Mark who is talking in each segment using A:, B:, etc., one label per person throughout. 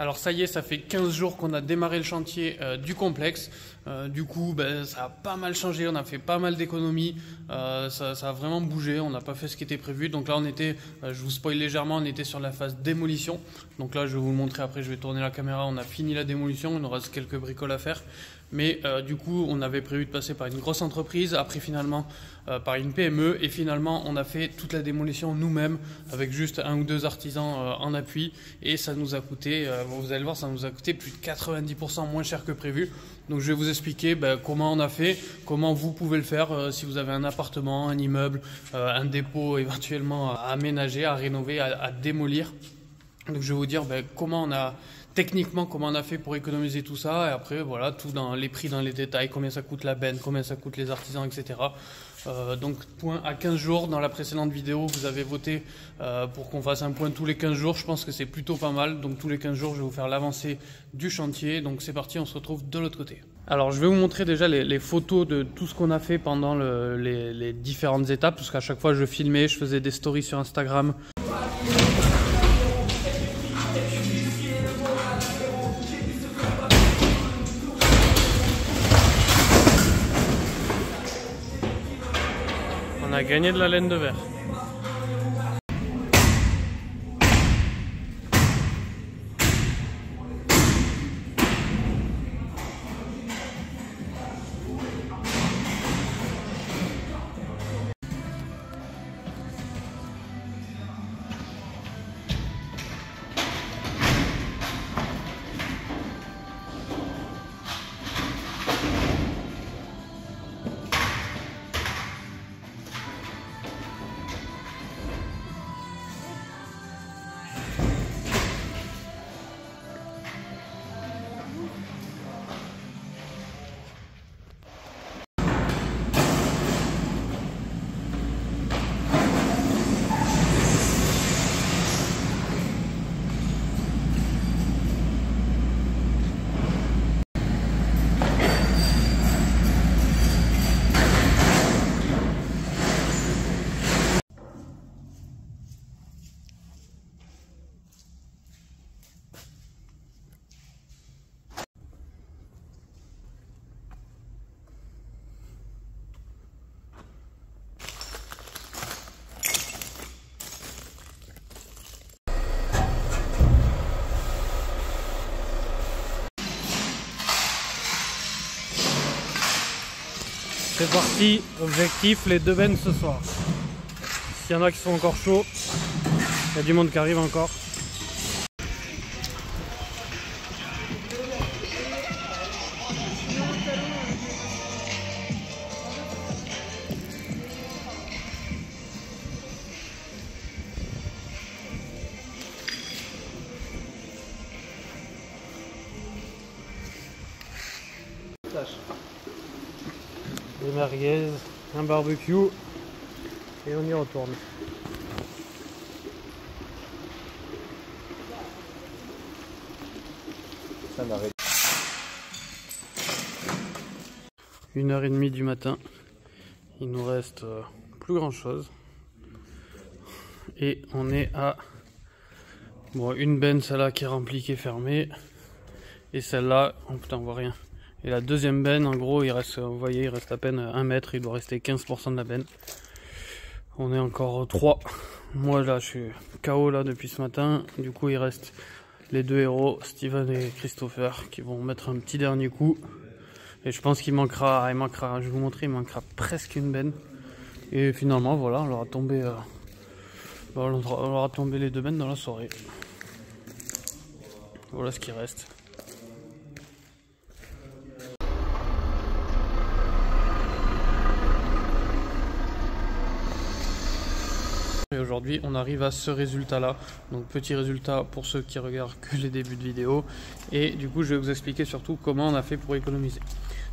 A: Alors ça y est, ça fait 15 jours qu'on a démarré le chantier du complexe. Du coup, ça a pas mal changé, on a fait pas mal d'économies, ça a vraiment bougé, on n'a pas fait ce qui était prévu. Donc là, on était, je vous spoil légèrement, on était sur la phase démolition. Donc là, je vais vous le montrer après, je vais tourner la caméra. On a fini la démolition, il nous reste quelques bricoles à faire. Mais du coup, on avait prévu de passer par une grosse entreprise, après finalement par une PME. Et finalement, on a fait toute la démolition nous-mêmes avec juste 1 ou 2 artisans en appui. Et ça nous a coûté, vous allez voir, ça nous a coûté plus de 90% moins cher que prévu. Donc je vais vous expliquer comment on a fait, comment vous pouvez le faire si vous avez un appartement, un immeuble, un dépôt éventuellement à aménager, à rénover, à démolir. Donc je vais vous dire comment on a techniquement comment on a fait pour économiser tout ça, et après voilà tout dans les prix, dans les détails, combien ça coûte la benne, combien ça coûte les artisans, etc. Donc point à 15 jours, dans la précédente vidéo vous avez voté pour qu'on fasse un point tous les 15 jours, je pense que c'est plutôt pas mal. Donc tous les 15 jours je vais vous faire l'avancée du chantier, donc c'est parti, on se retrouve de l'autre côté. Alors je vais vous montrer déjà les photos de tout ce qu'on a fait pendant les différentes étapes, parce qu'à chaque fois je filmais, je faisais des stories sur Instagram. On a gagné de la laine de verre. C'est parti, objectif les 2 bennes ce soir. S'il y en a qui sont encore chauds, il y a du monde qui arrive encore. Des merguez, un barbecue et on y retourne. Ça m'arrête. 1h30 du matin, il nous reste plus grand chose et on est à une benne, celle-là qui est remplie, qui est fermée, et celle-là, oh putain on voit rien. Et la deuxième benne, en gros, il reste, vous voyez, il reste à peine 1 mètre, il doit rester 15% de la benne. On est encore 3. Moi là, je suis KO là depuis ce matin. Du coup, il reste les 2 héros, Steven et Christopher, qui vont mettre un petit dernier coup. Et je pense qu'il manquera, je vais vous montrer, il manquera presque une benne. Et finalement, voilà, on aura tombé les 2 bennes dans la soirée. Voilà ce qui reste. Et aujourd'hui on arrive à ce résultat là, donc petit résultat pour ceux qui regardent que les débuts de vidéo, et du coup je vais vous expliquer surtout comment on a fait pour économiser.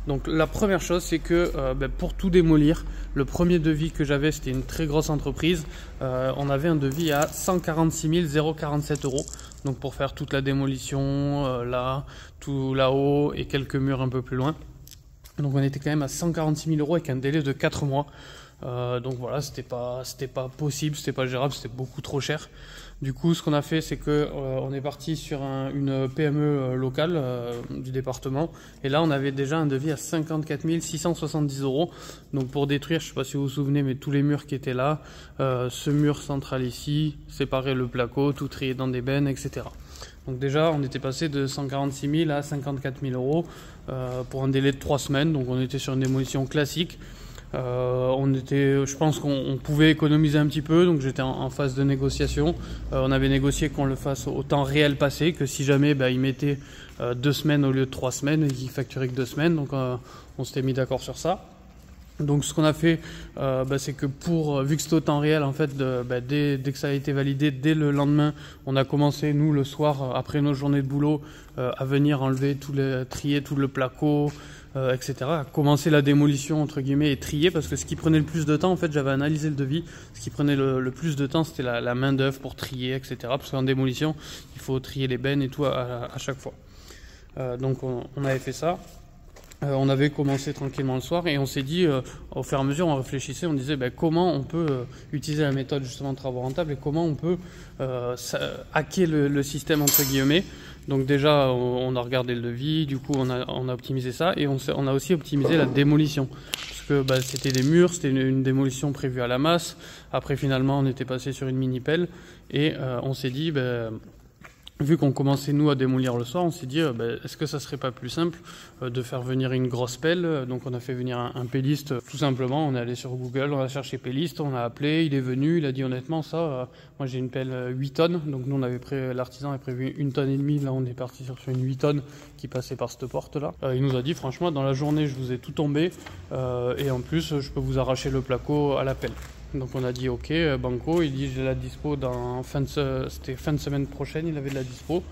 A: Donc la première chose c'est que pour tout démolir, le premier devis que j'avais, c'était une très grosse entreprise, on avait un devis à 146 047 €, donc pour faire toute la démolition, là, tout là-haut et quelques murs un peu plus loin. Donc on était quand même à 146 000 € avec un délai de 4 mois. Donc voilà, c'était pas possible, c'était pas gérable, c'était beaucoup trop cher. Du coup, ce qu'on a fait, c'est que on est parti sur une PME locale du département. Et là, on avait déjà un devis à 54 670 €. Donc pour détruire, je sais pas si vous vous souvenez, mais tous les murs qui étaient là, ce mur central ici, séparer le placo, tout trier dans des bennes, etc. Donc déjà, on était passé de 146 000 à 54 000 € pour un délai de 3 semaines. Donc on était sur une démolition classique. Je pense qu'on pouvait économiser un petit peu, donc j'étais en phase de négociation. On avait négocié qu'on le fasse au temps réel passé, que si jamais ils mettaient 2 semaines au lieu de 3 semaines, ils facturaient que 2 semaines, donc on s'était mis d'accord sur ça. Donc ce qu'on a fait, c'est que vu que c'était au temps réel, en fait, dès que ça a été validé, dès le lendemain, on a commencé, nous, le soir, après nos journées de boulot, à venir enlever trier tout le placo, etc. À commencer la démolition, entre guillemets, et trier, parce que ce qui prenait le plus de temps, en fait, j'avais analysé le devis, ce qui prenait le plus de temps, c'était la main d'œuvre pour trier, etc. Parce qu'en démolition, il faut trier les bennes et tout à chaque fois. Donc on avait fait ça. On avait commencé tranquillement le soir et on s'est dit, au fur et à mesure, on réfléchissait, on disait comment on peut utiliser la méthode justement de travaux rentables et comment on peut hacker le système entre guillemets. Donc déjà, on a regardé le devis, du coup on a optimisé ça et on a aussi optimisé la démolition. Parce que c'était des murs, c'était une démolition prévue à la masse. Après finalement, on était passé sur une mini-pelle et on s'est dit... vu qu'on commençait nous à démolir le soir, on s'est dit est-ce que ça serait pas plus simple de faire venir une grosse pelle. Donc on a fait venir un pelliste tout simplement, on est allé sur Google, on a cherché pelliste, on a appelé, il est venu, il a dit honnêtement moi j'ai une pelle 8 tonnes, donc nous l'artisan a prévu 1,5 tonne, là on est parti sur une 8 tonnes qui passait par cette porte là. Il nous a dit franchement dans la journée je vous ai tout tombé et en plus je peux vous arracher le placo à la pelle. Donc on a dit ok, banco, il dit j'ai la dispo c'était fin de semaine prochaine, il avait de la dispo.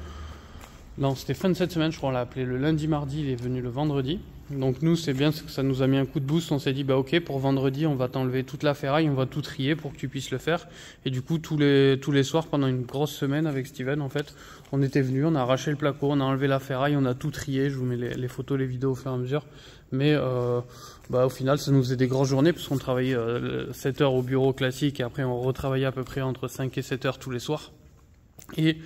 A: Non, c'était fin de cette semaine, je crois, on l'a appelé le lundi, mardi, il est venu le vendredi. Donc nous c'est bien, c'est que ça nous a mis un coup de boost, on s'est dit ok, pour vendredi on va t'enlever toute la ferraille, on va tout trier pour que tu puisses le faire. Et du coup tous les soirs pendant une grosse semaine avec Steven en fait, on était venu, on a arraché le placo, on a enlevé la ferraille, on a tout trié, je vous mets les photos, les vidéos au fur et à mesure. Mais au final ça nous faisait des grosses journées parce qu'on travaillait 7 heures au bureau classique et après on retravaillait à peu près entre 5 et 7 heures tous les soirs. Et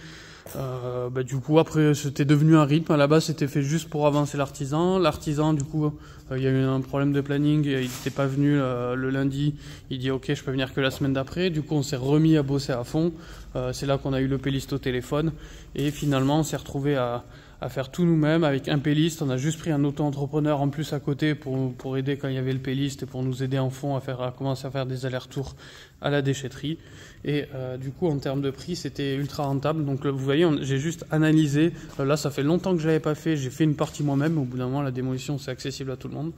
A: du coup après c'était devenu un rythme. À la base c'était fait juste pour avancer l'artisan. L'artisan du coup il y a eu un problème de planning, il n'était pas venu le lundi. Il dit ok je peux venir que la semaine d'après. Du coup on s'est remis à bosser à fond. C'est là qu'on a eu le pelliste au téléphone et finalement on s'est retrouvé à faire tout nous-mêmes avec un pelliste. On a juste pris un auto-entrepreneur en plus à côté pour aider quand il y avait le pelliste et pour nous aider en fond à commencer à faire des allers-retours à la déchetterie. Et du coup en termes de prix c'était ultra rentable. Donc vous voyez j'ai juste analysé. Là ça fait longtemps que je l'avais pas fait. J'ai fait une partie moi-même. Au bout d'un moment la démolition c'est accessible à tout le monde.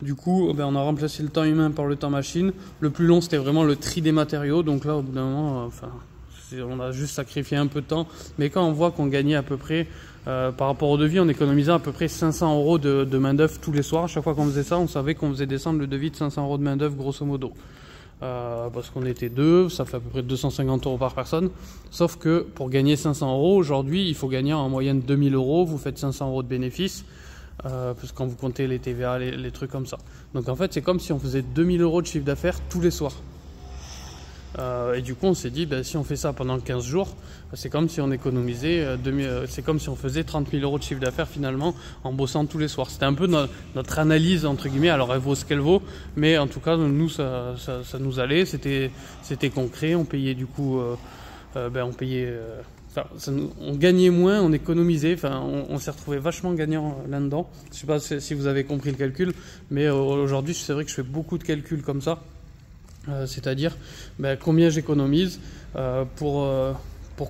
A: Du coup on a remplacé le temps humain par le temps machine. Le plus long c'était vraiment le tri des matériaux. Donc là au bout d'un moment on a juste sacrifié un peu de temps. Mais quand on voit qu'on gagnait à peu près par rapport au devis, on économisait à peu près 500 € de main d'œuvre tous les soirs. À chaque fois qu'on faisait ça, on savait qu'on faisait descendre le devis de 500 € de main d'œuvre grosso modo. Parce qu'on était deux, ça fait à peu près 250 € par personne. Sauf que pour gagner 500 € aujourd'hui, il faut gagner en moyenne 2000 €. Vous faites 500 € de bénéfices, parce que quand vous comptez les TVA, les trucs comme ça. Donc en fait, c'est comme si on faisait 2000 € de chiffre d'affaires tous les soirs. Et du coup on s'est dit si on fait ça pendant 15 jours c'est comme si on économisait c'est comme si on faisait 30 000 € de chiffre d'affaires finalement en bossant tous les soirs. C'était un peu notre analyse entre guillemets. Alors elle vaut ce qu'elle vaut, mais en tout cas nous ça nous allait, c'était concret. On payait du coup on payait on gagnait moins, on économisait, on s'est retrouvé vachement gagnant là-dedans. Je sais pas si vous avez compris le calcul, mais aujourd'hui c'est vrai que je fais beaucoup de calculs comme ça. C'est-à-dire combien j'économise pour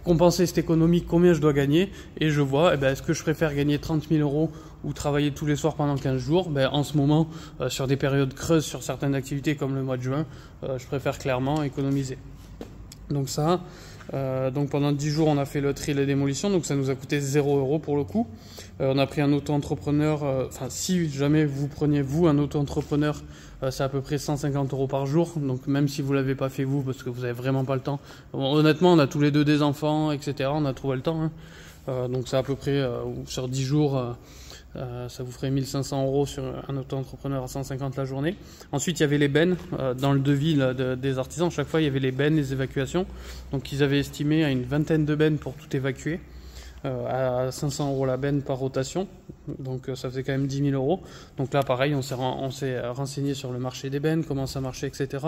A: compenser cette économie, combien je dois gagner, et je vois est-ce que je préfère gagner 30 000 € ou travailler tous les soirs pendant 15 jours. En ce moment sur des périodes creuses sur certaines activités comme le mois de juin, je préfère clairement économiser. Donc ça donc pendant 10 jours on a fait le tri et la démolition, donc ça nous a coûté 0 € pour le coup. On a pris un auto-entrepreneur, si jamais vous preniez un auto-entrepreneur, c'est à peu près 150 € par jour. Donc même si vous l'avez pas fait vous parce que vous avez vraiment pas le temps. Honnêtement on a tous les deux des enfants etc, on a trouvé le temps donc c'est à peu près sur 10 jours Ça vous ferait 1500 € sur un auto-entrepreneur à 150 la journée. Ensuite, il y avait les bennes. Dans le devis là, des artisans, chaque fois, il y avait les bennes, les évacuations. Donc, ils avaient estimé à une vingtaine de bennes pour tout évacuer. À 500 € la benne par rotation, donc ça faisait quand même 10 000 €. Donc là pareil, on s'est renseigné sur le marché des bennes, comment ça marchait, etc.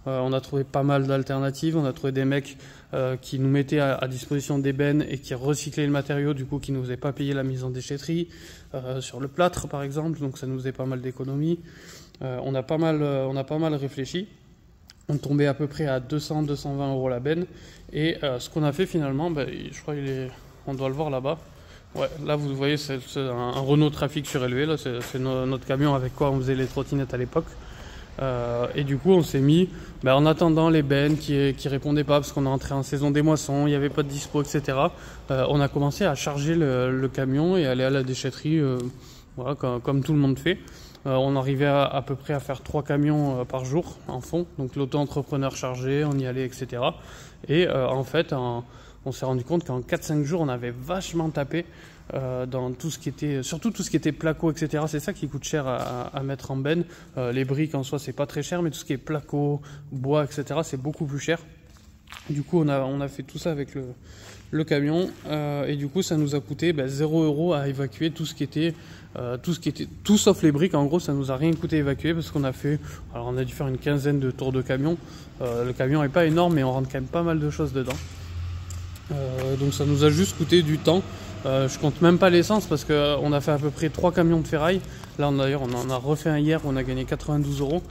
A: On a trouvé pas mal d'alternatives, on a trouvé des mecs qui nous mettaient à disposition des bennes et qui recyclaient le matériau, du coup qui nous faisaient pas payer la mise en déchetterie, sur le plâtre par exemple, donc ça nous faisait pas mal d'économies. On a pas mal réfléchi. On tombait à peu près à 200-220 € la benne, et ce qu'on a fait finalement, je crois on doit le voir là-bas. Ouais, là vous voyez, c'est un Renault Trafic surélevé, là c'est notre camion avec quoi on faisait les trottinettes à l'époque. Et du coup on s'est mis, en attendant les bennes qui répondaient pas parce qu'on est entré en saison des moissons, il n'y avait pas de dispo, etc. On a commencé à charger le camion et aller à la déchetterie, voilà, comme tout le monde fait. On arrivait à peu près à faire 3 camions par jour en fond, donc l'auto-entrepreneur chargé, on y allait, etc. Et en fait, on s'est rendu compte qu'en 4-5 jours, on avait vachement tapé dans tout ce qui était, surtout tout ce qui était placo, etc. C'est ça qui coûte cher à mettre en benne. Les briques en soi, c'est pas très cher, mais tout ce qui est placo, bois, etc., c'est beaucoup plus cher. Du coup, on a fait tout ça avec le camion, et du coup, ça nous a coûté 0 € à évacuer tout sauf les briques. En gros, ça nous a rien coûté évacuer parce qu'on a dû faire une quinzaine de tours de camion. Le camion est pas énorme, mais on rentre quand même pas mal de choses dedans. Donc ça nous a juste coûté du temps. Je compte même pas l'essence parce qu'on a fait à peu près 3 camions de ferraille. Là d'ailleurs on en a refait un hier où on a gagné 92 €.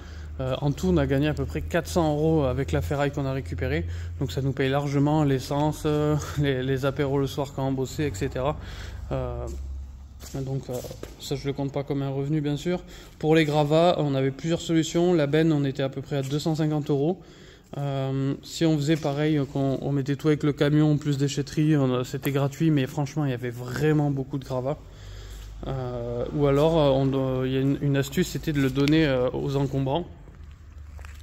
A: En tout on a gagné à peu près 400 € avec la ferraille qu'on a récupérée. Donc ça nous paye largement l'essence, les apéros le soir quand on bossait, etc. Donc ça je le compte pas comme un revenu bien sûr. Pour les gravats on avait plusieurs solutions. La benne on était à peu près à 250 €. Si on faisait pareil, qu'on mettait tout avec le camion plus déchetterie, c'était gratuit, mais franchement il y avait vraiment beaucoup de gravats. Ou alors il y a une astuce, c'était de le donner aux encombrants.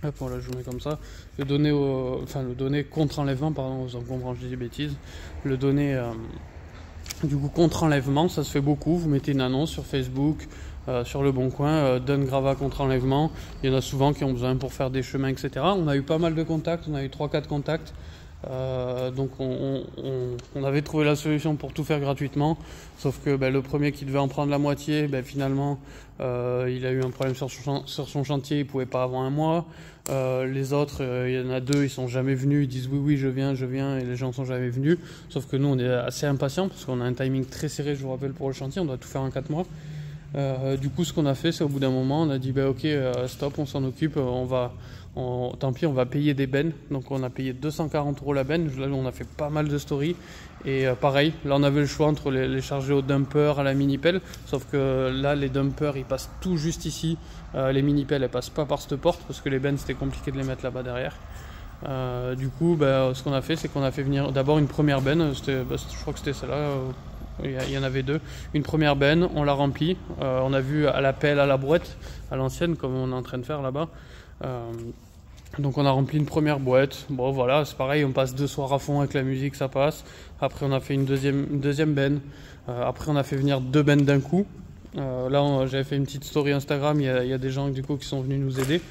A: Hop, voilà, je vous mets comme ça. Le donner contre enlèvement, pardon, aux encombrants, je dis des bêtises. Le donner du coup contre enlèvement, ça se fait beaucoup. Vous mettez une annonce sur Facebook, sur le Bon Coin, donne gravat contre enlèvement. Il y en a souvent qui ont besoin pour faire des chemins, etc. On a eu pas mal de contacts, on a eu 3-4 contacts. Donc on avait trouvé la solution pour tout faire gratuitement, sauf que le premier qui devait en prendre la moitié, finalement il a eu un problème sur son chantier, il pouvait pas avant un mois. Les autres, il y en a 2, ils sont jamais venus, ils disent oui je viens, et les gens sont jamais venus. Sauf que nous on est assez impatients parce qu'on a un timing très serré, je vous rappelle, pour le chantier, on doit tout faire en 4 mois. Du coup ce qu'on a fait, c'est au bout d'un moment on a dit ok, stop, on s'en occupe, tant pis, on va payer des bennes. Donc on a payé 240 € la benne. Là on a fait pas mal de stories. Et pareil, là on avait le choix entre les charger au dumper, à la mini-pelle. Sauf que là les dumpers ils passent tout juste ici. Les mini-pelles elles passent pas par cette porte parce que les bennes c'était compliqué de les mettre là-bas derrière. Du coup ce qu'on a fait, c'est qu'on a fait venir d'abord une première benne. Je crois que c'était celle-là. Il y en avait 2. Une première benne, on l'a remplie. On a vu à la pelle, à la brouette, à l'ancienne, comme on est en train de faire là-bas. Donc on a rempli une première boîte. Bon voilà, c'est pareil, on passe 2 soirs à fond avec la musique, ça passe. Après on a fait une deuxième benne. Après on a fait venir 2 bennes d'un coup. Là j'avais fait une petite story Instagram, il y a des gens du coup qui sont venus nous aider.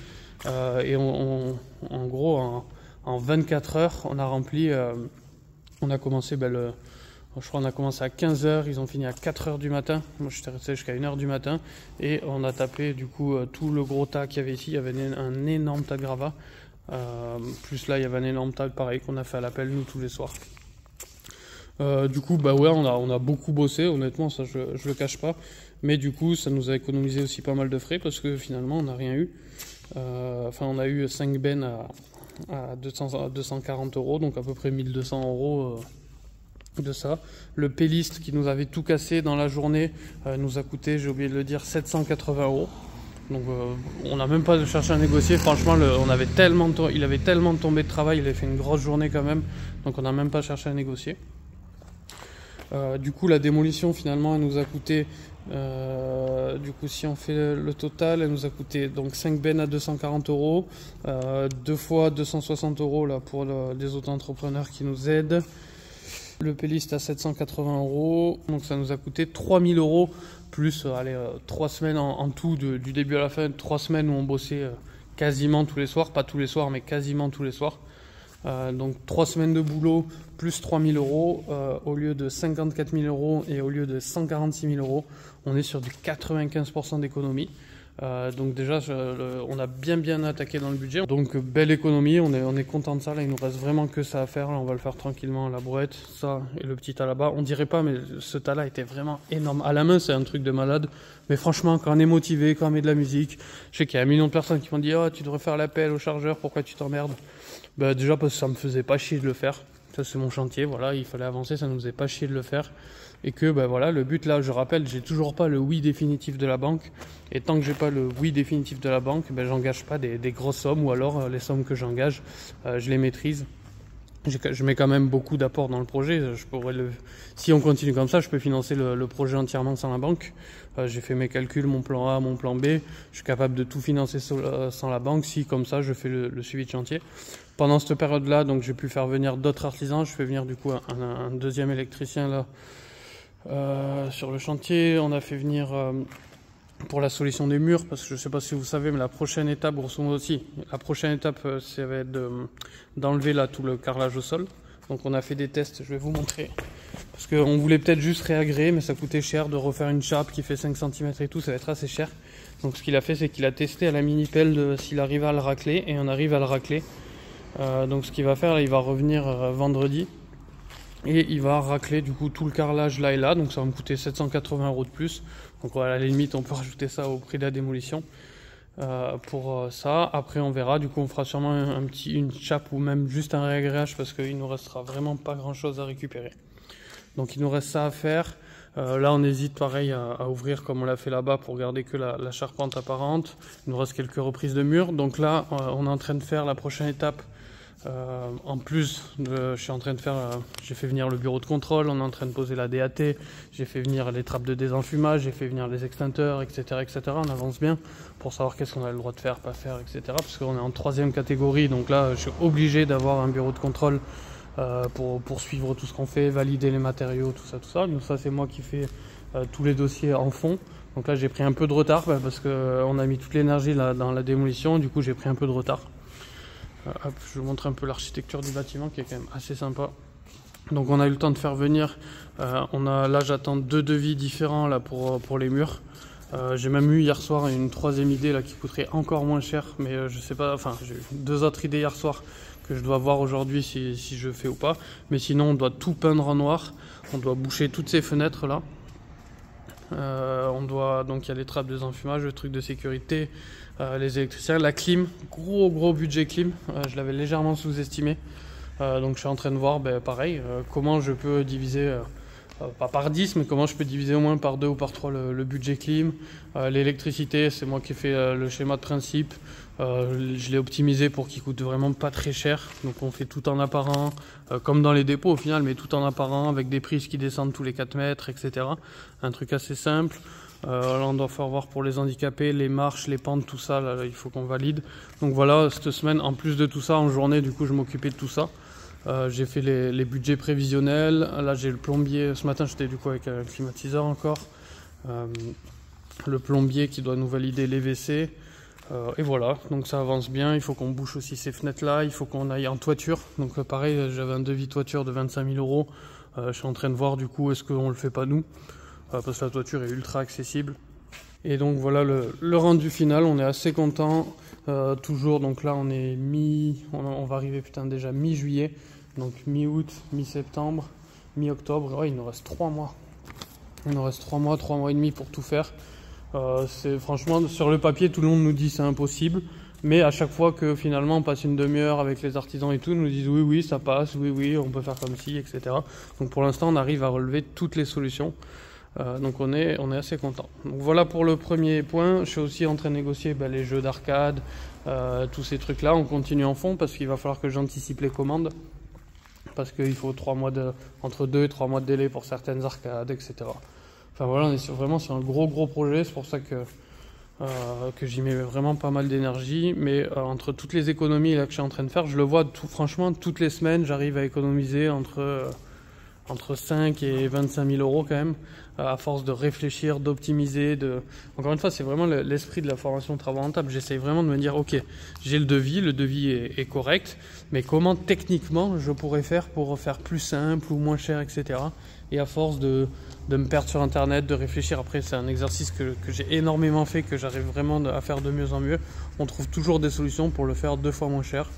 A: Et en gros en 24 heures on a rempli, on a commencé je crois qu'on a commencé à 15h, ils ont fini à 4h du matin. Moi j'étais resté jusqu'à 1h du matin. Et on a tapé du coup tout le gros tas qu'il y avait ici. Il y avait un énorme tas de gravats. Plus là il y avait un énorme tas pareil qu'on a fait à l'appel nous tous les soirs. Du coup ouais, on a beaucoup bossé, honnêtement, ça je le cache pas. Mais du coup ça nous a économisé aussi pas mal de frais parce que finalement on n'a rien eu. On a eu 5 bennes à 240 €, donc à peu près 1200 € de ça. Le péliste qui nous avait tout cassé dans la journée nous a coûté, j'ai oublié de le dire, 780 €. Donc on n'a même pas cherché à négocier. Franchement, il avait tellement tombé de travail, il avait fait une grosse journée quand même. Donc on n'a même pas cherché à négocier. Du coup la démolition finalement elle nous a coûté, du coup si on fait le total, elle nous a coûté donc 5 bennes à 240 €, 2 fois 260 € là pour les auto-entrepreneurs qui nous aident. Le péliste à 780 €, donc ça nous a coûté 3000 € plus 3 semaines en tout, du début à la fin, 3 semaines où on bossait quasiment tous les soirs, pas tous les soirs, mais quasiment tous les soirs. Donc 3 semaines de boulot, plus 3 000 euros, au lieu de 54 000 euros et au lieu de 146 000 euros, on est sur du 95% d'économie. Donc déjà, on a bien attaqué dans le budget. Donc belle économie, on est content de ça. Là, il nous reste vraiment que ça à faire. Là, on va le faire tranquillement, la brouette, ça et le petit tas là-bas. On dirait pas, mais ce tas-là était vraiment énorme. À la main, c'est un truc de malade. Mais franchement, quand on est motivé, quand on met de la musique, je sais qu'il y a 1 million de personnes qui m'ont dit « Oh, tu devrais faire l'appel au chargeur, pourquoi tu t'emmerdes ?» Bah, déjà parce que ça me faisait pas chier de le faire. Ça, c'est mon chantier, voilà, il fallait avancer, ça nous faisait pas chier de le faire. Et que voilà, le but là, je rappelle, j'ai toujours pas le oui définitif de la banque. Et tant que j'ai pas le oui définitif de la banque, j'engage pas des grosses sommes, ou alors les sommes que j'engage, je les maîtrise. Je mets quand même beaucoup d'apports dans le projet. Si on continue comme ça, je peux financer le projet entièrement sans la banque. J'ai fait mes calculs, mon plan A, mon plan B. Je suis capable de tout financer sans la banque, si comme ça je fais le suivi de chantier. Pendant cette période-là, donc j'ai pu faire venir d'autres artisans. Je fais venir du coup un deuxième électricien là sur le chantier. On a fait venir pour la solution des murs, parce que je ne sais pas si vous savez, mais la prochaine étape, grosso modo aussi, la prochaine étape, ça va être d'enlever là tout le carrelage au sol. Donc on a fait des tests, je vais vous montrer. Parce qu'on voulait peut-être juste réagréer, mais ça coûtait cher de refaire une chape qui fait 5 cm et tout, ça va être assez cher. Donc ce qu'il a fait, c'est qu'il a testé à la mini-pelle s'il arrive à le racler, et on arrive à le racler. Donc ce qu'il va faire, là, il va revenir vendredi. Et il va racler du coup tout le carrelage là et là, donc ça va me coûter 780 € de plus. Donc à la limite on peut rajouter ça au prix de la démolition pour ça. Après on verra, du coup on fera sûrement une chape ou même juste un réagréage, parce qu'il nous restera vraiment pas grand chose à récupérer. Donc il nous reste ça à faire. Là on hésite pareil à ouvrir comme on l'a fait là-bas pour garder que la charpente apparente. Il nous reste quelques reprises de murs. Donc là on est en train de faire la prochaine étape. En plus, j'ai fait venir le bureau de contrôle, on est en train de poser la DAT, j'ai fait venir les trappes de désenfumage, j'ai fait venir les extincteurs, etc. On avance bien pour savoir qu'est-ce qu'on a le droit de faire, pas faire, etc. Parce qu'on est en 3e catégorie, donc là je suis obligé d'avoir un bureau de contrôle pour suivre tout ce qu'on fait, valider les matériaux, tout ça. Donc ça c'est moi qui fais tous les dossiers en fond. Donc là j'ai pris un peu de retard parce qu'on a mis toute l'énergie là dans la démolition, du coup j'ai pris un peu de retard. Hop, je vous montre un peu l'architecture du bâtiment qui est quand même assez sympa. Donc on a eu le temps de faire venir, là j'attends 2 devis différents là pour les murs. J'ai même eu hier soir une 3e idée là qui coûterait encore moins cher, mais je sais pas, enfin j'ai eu 2 autres idées hier soir que je dois voir aujourd'hui si je fais ou pas. Mais sinon on doit tout peindre en noir, on doit boucher toutes ces fenêtres là. Donc il y a les trappes de désenfumage, le truc de sécurité, les électriciens, la clim, gros budget clim, je l'avais légèrement sous-estimé. Donc je suis en train de voir pareil, comment je peux diviser, pas par 10, mais comment je peux diviser au moins par 2 ou par 3 le budget clim. L'électricité, c'est moi qui ai fait le schéma de principe. Je l'ai optimisé pour qu'il coûte vraiment pas très cher. Donc on fait tout en apparent, comme dans les dépôts au final, mais tout en apparent, avec des prises qui descendent tous les 4 mètres, etc. Un truc assez simple. Là on doit faire voir pour les handicapés, les marches, les pentes, tout ça, là, il faut qu'on valide. Donc voilà, cette semaine, en plus de tout ça, en journée, du coup je m'occupais de tout ça. J'ai fait les budgets prévisionnels. Là j'ai le plombier, ce matin j'étais du coup avec un climatiseur encore. Le plombier qui doit nous valider les WC. Et voilà, donc ça avance bien. Il faut qu'on bouche aussi ces fenêtres là, il faut qu'on aille en toiture. Donc pareil, j'avais un devis toiture de 25 000 €. Je suis en train de voir du coup est-ce qu'on le fait pas nous, parce que la toiture est ultra accessible. Et donc voilà le rendu final, on est assez content. Toujours, donc là on est on va arriver déjà mi-juillet, donc mi-août, mi-septembre, mi-octobre. Ouais, il nous reste 3 mois. Il nous reste 3 mois et demi pour tout faire. Franchement, sur le papier, tout le monde nous dit c'est impossible, mais à chaque fois que finalement on passe une demi-heure avec les artisans et tout, ils nous disent oui ça passe, oui on peut faire comme ci, etc. Donc pour l'instant on arrive à relever toutes les solutions, donc on est assez content. Donc voilà pour le premier point. Je suis aussi en train de négocier les jeux d'arcade, tous ces trucs là. On continue en fond parce qu'il va falloir que j'anticipe les commandes, parce qu'il faut entre 2 et 3 mois de délai pour certaines arcades, etc. Enfin voilà, on est vraiment sur un gros projet, c'est pour ça que j'y mets vraiment pas mal d'énergie. Mais entre toutes les économies là que je suis en train de faire, je le vois franchement toutes les semaines, j'arrive à économiser entre entre 5 et 25 000 euros quand même, à force de réfléchir, d'optimiser. Encore une fois, c'est vraiment l'esprit de la formation travaux rentables. J'essaye vraiment de me dire, ok, j'ai le devis est correct, mais comment techniquement je pourrais faire pour faire plus simple ou moins cher, etc. Et à force de me perdre sur Internet, de réfléchir, après c'est un exercice que j'ai énormément fait, que j'arrive vraiment à faire de mieux en mieux, on trouve toujours des solutions pour le faire 2 fois moins cher,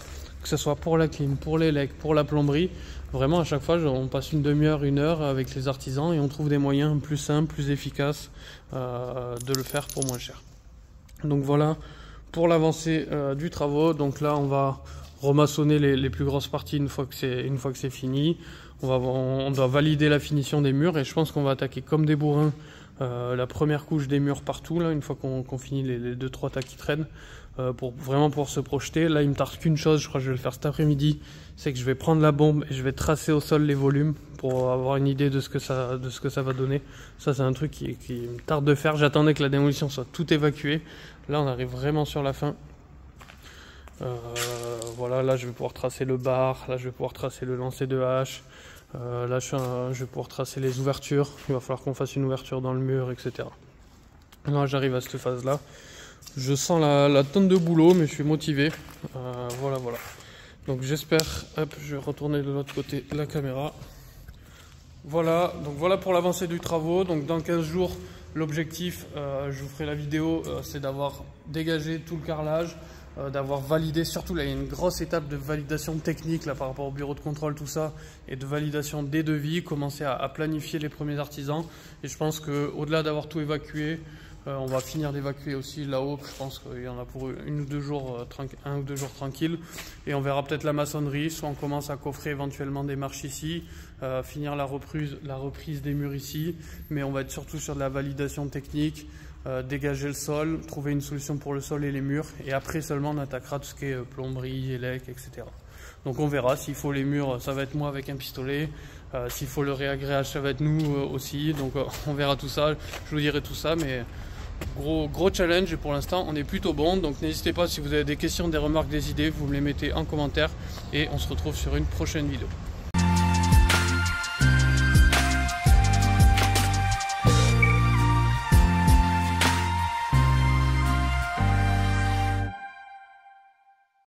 A: que ce soit pour la clim, pour l'élec, pour la plomberie. Vraiment à chaque fois on passe une demi-heure, 1 heure avec les artisans et on trouve des moyens plus simples, plus efficaces de le faire pour moins cher. Donc voilà pour l'avancée du travaux. Donc là on va remaçonner les plus grosses parties une fois que c'est fini. On doit valider la finition des murs et je pense qu'on va attaquer comme des bourrins la première couche des murs partout là, une fois qu'on finit les 2-3 tas qui traînent, pour vraiment pouvoir se projeter. Là il me tarde qu'une chose, je crois que je vais le faire cet après-midi, c'est que je vais prendre la bombe et je vais tracer au sol les volumes pour avoir une idée de ce que ça va donner. Ça c'est un truc qui me tarde de faire. J'attendais que la démolition soit tout évacuée. Là on arrive vraiment sur la fin. Voilà, là je vais pouvoir tracer le bar, là je vais pouvoir tracer le lancer de hache, là je vais pouvoir tracer les ouvertures. Il va falloir qu'on fasse une ouverture dans le mur, etc. Là j'arrive à cette phase là, je sens la tonne de boulot mais je suis motivé. Voilà. Donc j'espère, hop, je vais retourner de l'autre côté de la caméra. Voilà, donc voilà pour l'avancée du travaux. Donc dans 15 jours, l'objectif, je vous ferai la vidéo, c'est d'avoir dégagé tout le carrelage, d'avoir validé, surtout là il y a une grosse étape de validation technique là par rapport au bureau de contrôle, tout ça, et de validation des devis, commencer à planifier les premiers artisans. Et je pense qu'au-delà d'avoir tout évacué, on va finir d'évacuer aussi là-haut. Je pense qu'il y en a pour 1 ou 2 jours, 1 ou 2 jours tranquille. Et on verra peut-être la maçonnerie, soit on commence à coffrer éventuellement des marches ici, finir la reprise des murs ici, mais on va être surtout sur de la validation technique, dégager le sol, trouver une solution pour le sol et les murs, et après seulement on attaquera tout ce qui est plomberie, élec, etc. Donc on verra, s'il faut les murs, ça va être moi avec un pistolet, s'il faut le réagréage, ça va être nous aussi, donc on verra tout ça, je vous dirai tout ça, mais gros challenge, et pour l'instant on est plutôt bon. Donc n'hésitez pas, si vous avez des questions, des remarques, des idées, vous me les mettez en commentaire, et on se retrouve sur une prochaine vidéo.